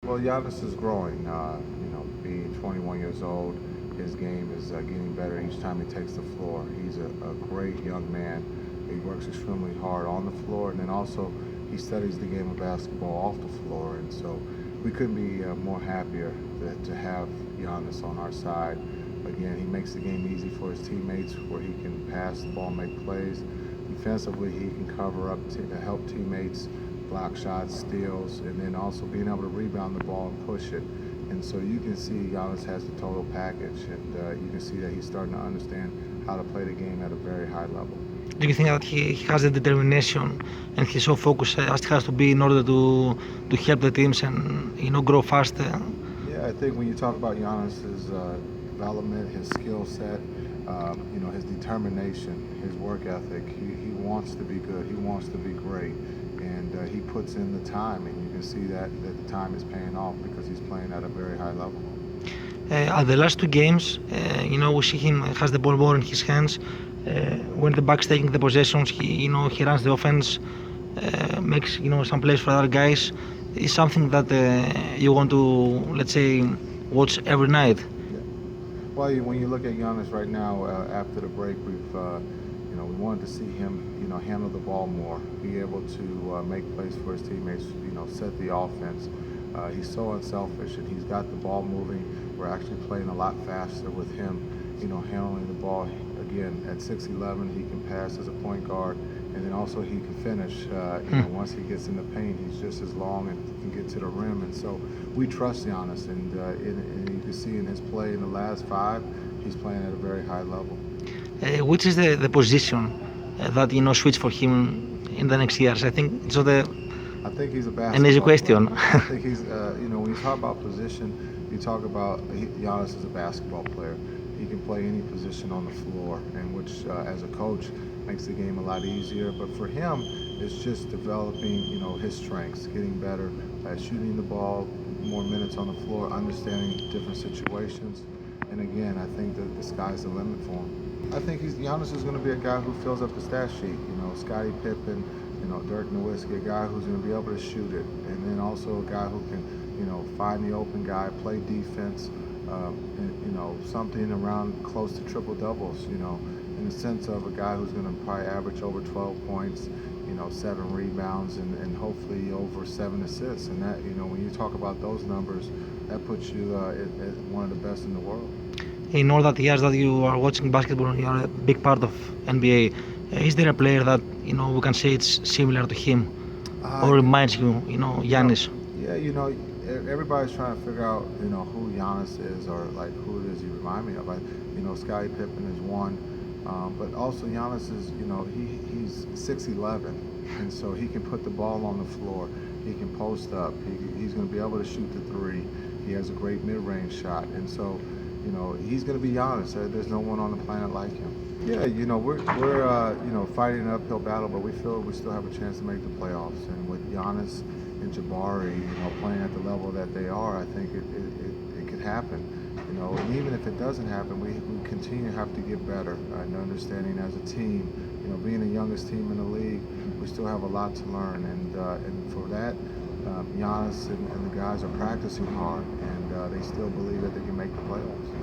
Well, Giannis is growing. Being 21 years old, his game is getting better each time he takes the floor. He's a great young man. He works extremely hard on the floor, and then also he studies the game of basketball off the floor. And so we couldn't be more happier to have Giannis on our side. Again, he makes the game easy for his teammates, where he can pass the ball, make plays. Defensively, he can cover up to help teammates block shots, steals, and then also being able to rebound the ball and push it. And so you can see Giannis has the total package, and you can see that he's starting to understand how to play the game at a very high level. Do you think that he has the determination and he's so focused as it has to be in order to help the teams and grow faster? Yeah, I think when you talk about Giannis's development, his skill set, his determination, his work ethic, he wants to be good. He wants to be great. And he puts in the time, and you can see that the time is paying off because he's playing at a very high level. At the last two games, we see him has the ball more in his hands. When the Bucks taking the possessions, he runs the offense, makes some plays for other guys. It's something that you want to, let's say, watch every night. Yeah. Well, when you look at Giannis right now, after the break, we wanted to see him, handle the ball more, be able to make plays for his teammates, set the offense. He's so unselfish, and he's got the ball moving. We're actually playing a lot faster with him, handling the ball. Again, at 6'11", he can pass as a point guard, and then also he can finish. Once he gets in the paint, he's just as long and can get to the rim. And so we trust Giannis, and you can see in his play in the last five, he's playing at a very high level. Which is the position that switch for him in the next years? I think it's not I think he's a an easy basketball question. player. I think he's, when you talk about position, you talk about Giannis is a basketball player. He can play any position on the floor, and which, as a coach, makes the game a lot easier. But for him, it's just developing, his strengths, getting better at shooting the ball, more minutes on the floor, understanding different situations. And again, I think that the sky's the limit for him. I think Giannis is going to be a guy who fills up the stat sheet. Scottie Pippen, Dirk Nowitzki, a guy who's going to be able to shoot it, and then also a guy who can, find the open guy, play defense, something around close to triple doubles. In the sense of a guy who's going to probably average over 12 points, 7 rebounds, and hopefully over 7 assists. And that, when you talk about those numbers, that puts you at one of the best in the world. In all that years that you are watching basketball, you are a big part of NBA. Is there a player that we can say it's similar to him, or reminds you, Giannis? Yeah, everybody's trying to figure out, who Giannis is, or like who does he remind me of. Scottie Pippen is one, but also Giannis is, he's 6'11", and so he can put the ball on the floor. He can post up. He's going to be able to shoot the three. He has a great mid-range shot, and so, he's going to be Giannis. There's no one on the planet like him. Yeah, we're fighting an uphill battle, but we feel we still have a chance to make the playoffs. And with Giannis and Jabari, playing at the level that they are, I think it could happen. And even if it doesn't happen, we continue to have to get better and understanding as a team. Being the youngest team in the league, we still have a lot to learn. And for that, Giannis and the guys are practicing hard, and they still believe that they can make the playoffs.